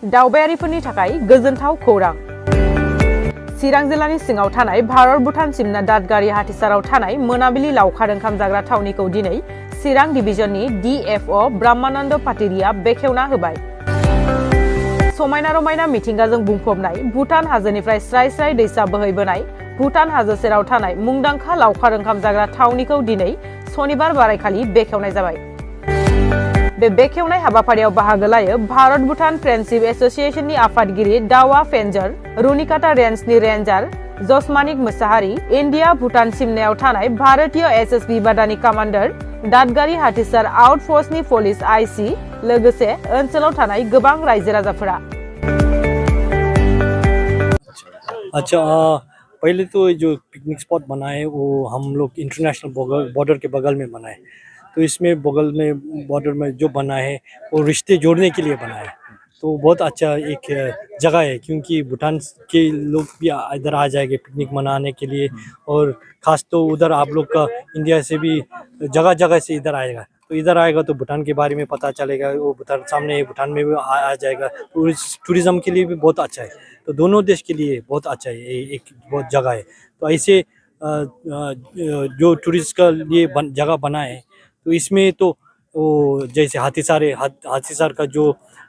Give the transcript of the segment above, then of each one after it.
दावबायारिफोरनि थाखाय गोजोनथाव खौरां। चिरां जिल्लानि सिङाव थानाय भारत भुटान सिमना दादगारि हाथिसाराव थानाय मोनाबिलि लावखार ओंखाम जाग्रा थावनिखौ दिनै चिरां डिभिजननि DFO रमनन पाटिरिया बेखेवना होबाय। समायना रमायना मिथिंगाजों बुंफबनाय भुटान हाजोनिफ्राय स्राय स्राय दैसा बोहैबोनाय भुटान हाजो सेराव थानाय मुंदांखा लावखार ओंखाम जाग्रा थावनिखौ दिनै सनिबार बारायखालि बेखेवनाय जाबाय। बे बेखेवनाय हाबाफारियाव बाहागो लायो भारत भुटान फ्रेन्डशिप एसोसिएशननि आफादगिरि दावा फेन्जर, रुनिकाटा रेन्जनि रेन्जार जसमानिक मुसाहारि, इन्डिया भुटान सिमनायाव थानाय भारतीय SSB बादानि कमान्डार, दादगारि हाथिसार आउटपोस्टनि पुलिस IC, लोगोसे ओनसोलाव थानाय गोबां रायजो राजाफोरा। अच्छा, पहले तो जो पिकनिक स्पॉट बना है वो हम लोग इंटरनेशनल बॉर्डर के बगल में बनाए। तो इसमें बगल में बॉर्डर में जो बना है वो रिश्ते जोड़ने के लिए बना है। तो बहुत अच्छा एक जगह है, क्योंकि भूटान के लोग भी इधर आ जाएंगे पिकनिक मनाने के लिए, और ख़ास तो उधर आप लोग का इंडिया से भी जगह जगह से इधर आएगा। तो इधर आएगा तो भूटान के बारे में पता चलेगा, वो भूटान सामने भूटान में भी आ जाएगा। तो टूरिज़्म के लिए भी बहुत अच्छा है। तो दोनों देश के लिए बहुत अच्छा है, एक बहुत जगह है। तो ऐसे जो टूरिस्ट का लिए जगह बना है, तो इसमें तो वो जैसे हाथीसार का जो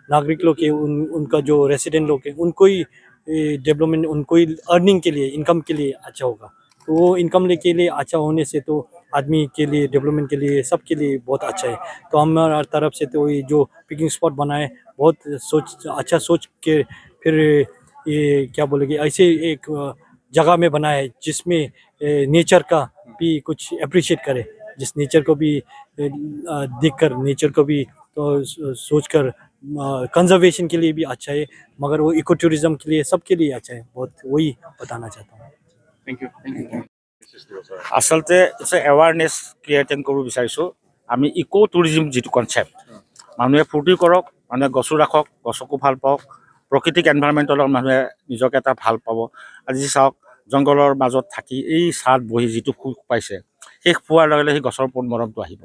नागरिक लोग हैं, उनका जो रेसिडेंट लोग हैं, उनको ही डेवलपमेंट, उनको ही अर्निंग के लिए, इनकम के लिए अच्छा होगा। तो वो इनकम के लिए अच्छा होने से तो आदमी के लिए, डेवलपमेंट के लिए, सब के लिए बहुत अच्छा है। तो हमारा तरफ से तो ये जो पिकनिक स्पॉट बनाए बहुत अच्छा सोच के फिर ये क्या बोलेंगे, ऐसे एक जगह में बना है जिसमें नेचर का भी कुछ अप्रिशिएट करे, जिस नेचर को भी देखकर, नेचर को भी तो सोचकर कंजर्वेशन के लिए भी अच्छा है, मगर वो इको टूरिज्म के लिए, सबके लिए अच्छा है। बहुत वही बताना चाहता हूँ। Thank you. आसलते एवारनेस क्रिएटिंग करूँ विचारिছোঁ। आमी इको टूरिज्म जी कन्सेप्ट, मानुहे फूर्ति करक, मानुहे गछो राखक, गछको ভাল पाওক, प्राकृतिक एनभायरमेन्टल मानुहे নিজকে এটা ভাল পাব। আজি চাওক, জংগলৰ মাজত থাকি এই ছাদ বহি যিটো সুখ পাইছে, সেই পোৱাৰ লগে লগে সেই গছৰ ওপৰত মৰমটো আহিব।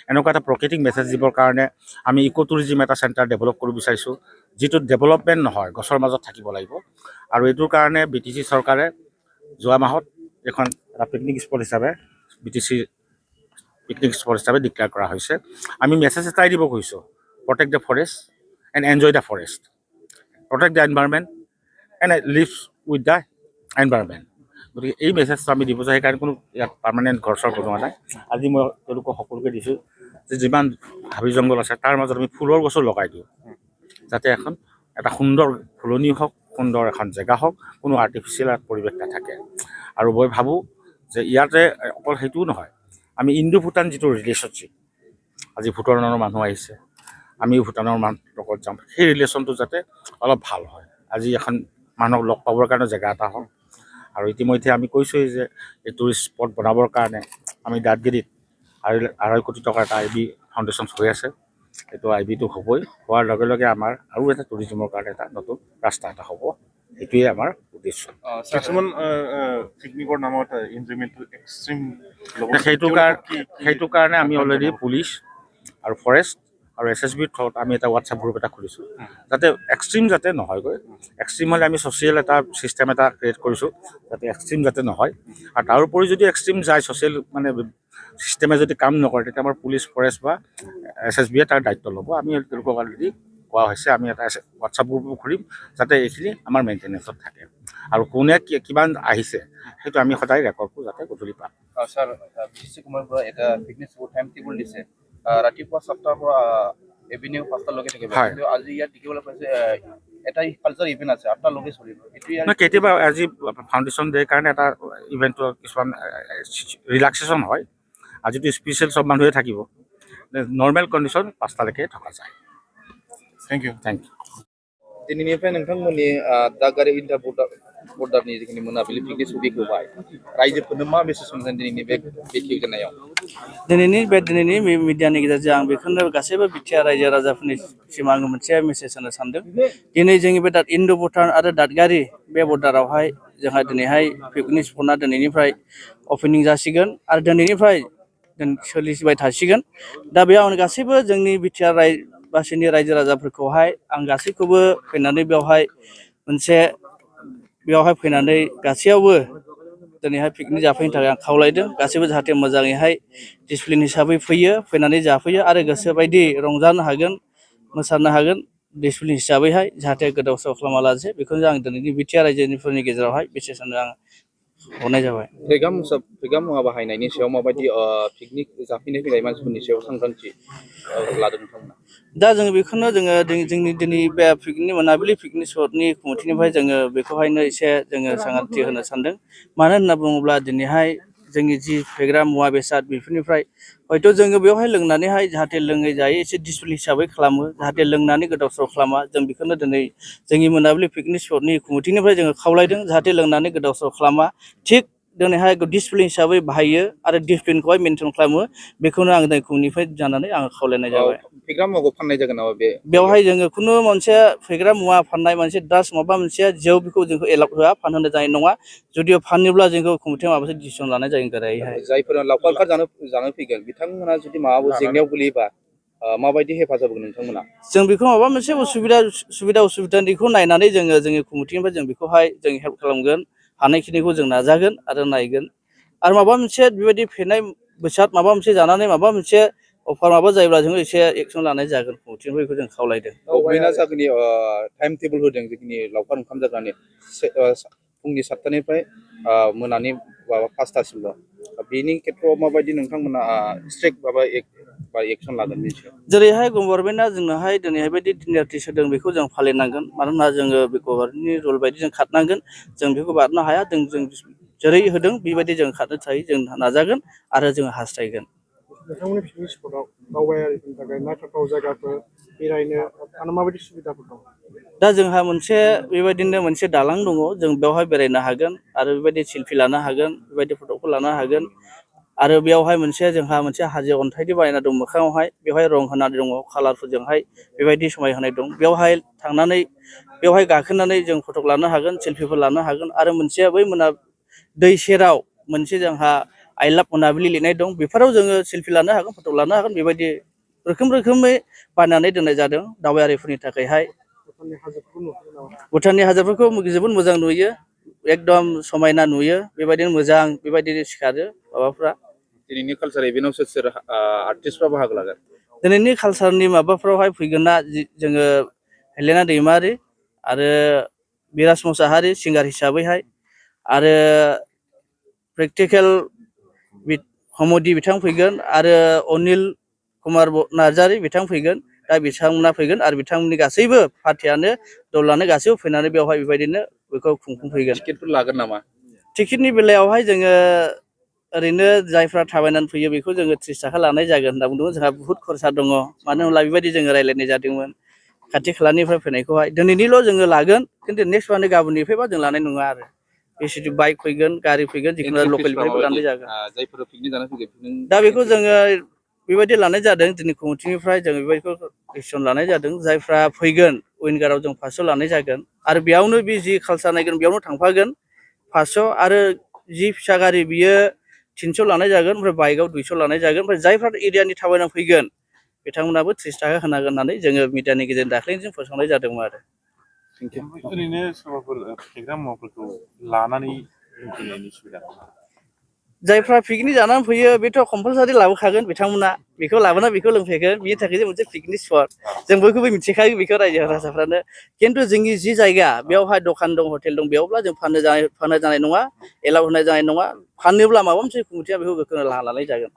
এনেকুৱা এটা প্ৰাকৃতিক মেছেজ দিবৰ কাৰণে আমি ইকো টুৰিজিম এটা চেণ্টাৰ ডেভেলপ কৰিব বিচাৰিছোঁ, যিটো ডেভেলপমেণ্ট নহয়, গছৰ মাজত থাকিব লাগিব। আৰু এইটোৰ কাৰণে BTC চৰকাৰে যোৱা মাহত এখন এটা পিকনিক স্পট হিচাপে BTC পিকনিক স্পট হিচাপে ডিক্লেয়াৰ কৰা হৈছে। আমি মেছেজ এটাই দিব খুজিছোঁ, protect the forest and enjoy the forest, protect the environment and live with the environment. গতিকে এই মেছেজটো আমি দিব, সেইকাৰণে কোনো ইয়াত পাৰ্মানেণ্ট ঘৰ চৰ বনোৱা নাই। আজি মই তেওঁলোকক সকলোকে দিছোঁ যে যিমান হাবি জংঘল আছে তাৰ মাজত আমি ফুলৰ গছো লগাই দিওঁ, যাতে এটা সুন্দৰ ফুলনি হওক, সুন্দৰ এখন জেগা হওক, কোনো আৰ্টিফিচিয়েল পৰিৱেশ নাথাকে। আৰু মই ভাবোঁ যে ইয়াতে অকল সেইটোও নহয়, আমি ইণ্ডো ভূটান যিটো ৰিলেশ্যনশ্বিপ, আজি ভূটানৰ মানুহ আহিছে, আমিও ভূটানৰ মানুহৰ লগত যাম, সেই ৰিলেশ্যনটো যাতে অলপ ভাল হয়। আজি এখন মানুহক লগ পাবৰ কাৰণে জেগা এটা হওক। আৰু ইতিমধ্যে আমি কৈছোঁৱেই যে এই টুৰিষ্ট স্পট বনাবৰ কাৰণে আমি দাদগিৰিত 2.5 কোটি টকাৰ এটা IB ফাউণ্ডেশ্যন হৈ আছে। এইটো IBটো হ'বই, হোৱাৰ লগে লগে আমাৰ আৰু এটা টুৰিজিমৰ কাৰণে এটা নতুন ৰাস্তা এটা হ'ব। এইটোৱে আমাৰ উদ্দেশ্য। পিকনিকৰ নামত ইনজয়মেণ্টটো এক্সট্ৰিম, সেইটো কাৰণে আমি অলৰেডি পুলিচ আৰু ফৰেষ্ট আৰু SSBৰ থ্ৰুত আমি এটা হোৱাটছআপ গ্ৰুপ এটা খুলিছোঁ, যাতে এক্সট্ৰিম যাতে নহয়গৈ। এক্সট্ৰিম হ'লে আমি ছ'চিয়েল এটা ছিষ্টেম এটা ক্ৰিয়েট কৰিছোঁ, যাতে এক্সট্ৰিম যাতে নহয়। আৰু তাৰোপৰি যদি এক্সট্ৰিম যায়, ছ'চিয়েল মানে ছিষ্টেমে যদি কাম নকৰে, তেতিয়া আমাৰ পুলিচ, ফৰেষ্ট বা SSBয়ে তাৰ দায়িত্ব ল'ব। আমি তেওঁলোকক অলৰেডি কোৱা হৈছে, আমি এটা হোৱাটছআপ গ্ৰুপো খুলিম, যাতে এইখিনি আমাৰ মেইনটেনেঞ্চত থাকে। আৰু কোনে কিমান আহিছে সেইটো আমি সদায় ৰেকৰ্ড কৰোঁ, যাতে গধূলি পাম। ছাৰ, BTC কুমাৰৰ পৰা এটা পিকনিক স্পট টাইম টেবুল দিছে, ৰাতিপুৱা 7টাৰ পৰা ইভিনিং 5টালৈকে থাকিব। কিন্তু আজি ইয়াত দেখিবলৈ পাইছে এটা কালচাৰ ইভেণ্ট আছে, 8টালৈকে চলিব। কেতিয়াবা আজি ফাউণ্ডেশ্যন ডেৰ কাৰণে এটা ইভেণ্টটো কিছুমান ৰিলেক্সেশ্যন হয়। আজিতো স্পেচিয়েল চব মানুহে থাকিব, নৰ্মেল কণ্ডিশ্যন 5টালৈকে থকা যায়। Thank you. दिनैनिफ्राय नोंथांमोननि दादगारि इन्टार बर्डारनि जिखिनि मोनाबिलि पिकनिक स्पट बेखेवबाय, रायजोफोरनो मा मेसेज होगोन दिनैनि बे बेखेवजेननायाव? दिनैनि मिडियानि गेजेरजों आं बेखौनो गासैबो बिटिआर रायजो राजाफोरनिसिम आङो मोनसे मेसेज होनो सानदों। दिनै जोंनि बे इन्डो भुटान आरो दादगारि बे बर्डारावहाय जोंहा दिनैहाय पिकनिक स्पटआ दिनैनिफ्राय अपेनिं जासिगोन आरो दिनैनिफ्राय सोलिबाय थासिगोन। दा बेयाव गासैबो जोंनि बिटिआर बासिनि रायजो राजाफोरखौहाय आं गासैखौबो फैनानै बेवहाय फैनानै गासैयावबो दिनैहाय पिकनिक जाफैनो थाखाय आं खावलायदों गासैबो जाहाथे मोजाङैहाय डिसिप्लिन हिसाबै फैनानै जाफैयो आरो गोसोबायदि रंजानो हागोन मोसानो हागोन डिसिप्लिन हिसाबैहाय जाहाथे गोदाव सोराव खालामालासे बेखौनो आं दिनैनि बिटिआर रायजोफोरनि गेजेरावहाय बिसेस होनो आं हरनाय जाबाय। फेग्रा मुवा बाहायनायनि सायाव माबायदि पिकनिक जाफैनो फैनाय मानसिफोरनि सायाव सांग्रांथि लादों नोंथांमोना? दा जोङो बेखौनो जोंनि दिनै बे पिकनिक मोनाबिलि पिकनिक स्पटनि कमिटिनिफ्राय जोङो बेखौहायनो एसे जोङो सांग्रांथि होनो सानदों। मानो होनना बुङोब्ला दिनैहाय जोंनि जि फेग्रा मुवा बेसाद बेफोरनिफ्राय हयथ' जोङो बेवहाय लोंनानैहाय जाहाथे लोङै जायै एसे डिसिप्लिन हिसाबै खालामो जाहाथे लोंनानै गोदाव सोराव खालामा जों बेखौनो दिनै जोंनि मोनाबिलि पिकनिक स्पटनि कमिटिनिफ्राय जोङो खावलायदों जाहाथे लोंनानै गोदाव सोराव खालामा थिग दिनैहाय डिसिप्लिन हिसाबै बाहायो आरो डिसिप्लिनखौहाय मेनटेन खालामो बेखौनो आं दिनै कमिटिनिफ्राय जानानै आं खावलायनाय जाबाय। फेग्रा मुवाखौ फाननाय जागोन नामा बे? बेवहाय जोङो खुनु मोनसे फेग्रा मुवा फाननाय मोनसे ड्राग्स माबा मोनसे जौ बेखौ जोंखौ एलाउड होआ फानहोनो जानाय नङा जुदिअ फानोब्ला जोंखौ कमिटिया माबा मोनसे डिसिसन लानाय जागोन गोरायैहाय। जायफोरा लावखार ओंखाम जानो फैगोन बिथांमोना जुदि माबाफोर जेंनायाव गोलैयोबा माबायदि हेफाजाब होगोन नोंथांमोना? जों बेखौ माबा मोनसे उसुबिदाखौ नायनानै जोंनि कमिटिनिफ्राय जों बेखौहाय जों हेल्प खालामगोन हानायखिनिखौ जों नाजागोन आरो नायगोन आरो माबा मोनसे बेबायदि फेनाय बेसाद माबा मोनसे जानानै माबा मोनसे अफार माबा जायोब्ला जों एसे एक्सन लानाय जागोन कमिटिनिफ्राय बेखौ जों खावलायदों। गभर्नमेन्टआ जाखिनि टाइम टेबोल होदों जिखिनि लावखार ओंखाम जाग्रानि फुंनि 7टानिफ्राय मोनानि 5टासिमल' बेनि खेथ्रआव माबायदि नोंथांमोना स्ट्रिक्ट माबा एक्सन लागोन बेनि सायाव? जेरैहाय गभर्नमेन्टआ जोंनोहाय दिनैहाय बायदि नोटिस होदों बेखौ जों फालिनांगोन मानोना जोङो बे गभर्नमेन्टनि रुल बायदि जों खारनांगोन जों बेखौ बारनो हाया जों जेरै होदों बेबायदि जों खारनो थाखाय जों नाजागोन आरो जों हास्थायगोन। नोंथांमोननि पिकनिक स्पटआव दावबायारिफोरनि थाखाय नायथावथाव जायगाफोर बेरायनो थानो माबायदि सुबिदाफोर दं? दा जोंहा बेबायदिनो मोनसे दालां दङ जों बेवहाय बेरायनो हागोन आरो बेबायदि सेलफि लानो हागोन बेबायदि फट'खौ लानो हागोन आरो बेयावहाय जोंहा मोनसे हाजो अन्थाइनि बानायना दं मोखाङावहाय बेवहाय रं होनानै दङ कालारफोरजोंहाय बेबायदि समाय होनाय दं बेवहाय थांनानै बेवहाय गाखोनानै जों फट' लानो हागोन सेलफिफोर लानो हागोन आरो मोनसे बै दै सेराव मोनसे जोंहा आइ लाभ मोनाबिलि लिरनाय दं बेफोराव जोङो सेलफि लानो हागोन फट' लानो हागोन बेबायदि रोखोमै बानायनानै दोननाय जादों दावबायारिफोरनि थाखायहाय। भुटाननि हाजोफोरखौ जोबोद मोजां नुयो एकदम समायना नुयो बेबायदिनो मोजां बेबायदिनो सिखारो माबाफ्रा। दिनैनि कालचार इभेन्टआव सोर आर्टिस्टफ्रा बाहागो लागोन? दिनैनि कालचारनि माबाफ्रावहाय फैगोन ना जोङो हेलेना दैमारि आरो बिराज मुसाहारि सिंगार हिसाबैहाय आरो प्रेक्टिकेल हमदि बिथां फैगोन आरो अनिल कुमार नार्जारि बिथां फैगोन दा बिथांमोना फैगोन आरो बिथांमोननि गासैबो पार्टियानो दलानो गासैबो फैनानै बेवहाय बेबायदिनो बेखौ खुंफुंफैगोन। टिकेटफोर लागोन नामा? टिकेटनि बेलायावहाय जोङो ओरैनो जायफ्रा थाबायनानै फैयो बेखौ जोङो 30 थाखा लानाय जागोन होनना बुंदोंमोन जोंहा बुहुत खरसा दङ मानो होनब्ला बेबायदि जोङो रायज्लायनाय जादोंमोन खाथि खालानिफ्राय फैनायखौहाय दिनैनिल' जोङो लागोन खिन्थु नेक्स्ट माने गाबोननिफ्रायबा जों लानाय नङा आरो बेसिदि बाइक फैगोन गारि फैगोन जिखुनु लकेलनिफ्रायबो लानाय जागोन। जायफोर पिकनिक जानो फैगोन दा बेखौ जोङो बेबायदि लानाय जादों दिनै कमिटिनिफ्राय जों बेबायदिखौ डिसिसन लानाय जादों जायफ्रा फैगोन विंगाराव जों 500 लानाय जागोन आरो बेयावनो बे जि कालचार नायगोन बेयावनो थांफागोन 500 आरो जि फिसा गारि बियो 300 लानाय जागोन ओमफ्राय बाइकआव 200 लानाय जागोन ओमफ्राय जायफ्रा एरियानि थाबायना फैगोन बिथांमोनाबो 30 थाखा होनांगोन होननानै जोङो मिडियानि गेजेरजों दाख्लैजों फोसावनाय जादोंमोन आरो। ओरैनो सोरबाफोर फेग्रा मुवाफोरखौ लानानै लोंफैनायनि सुबिदा दं? जायफ्रा पिकनिक जानानै फैयो बेथ' कम्पालसारि लाबोखागोन बिथांमोना बेखौ लाबोना बेखौ लोंफैगोन बिनि थाखाय मोनसे पिकनिक स्पट जों बयखौबो मिथिखायो बेखौ रायजो राजाफ्रानो खिन्थु जोंनि जि जायगा बेयावहाय दखान दं हटेल दं बेयावब्ला जों फाननो जानाय नङा एलाउ होनाय जानाय नङा फानोब्ला माबा मोनसे कमिटिया बेखौ गोख्रों राहा लानाय जागोन।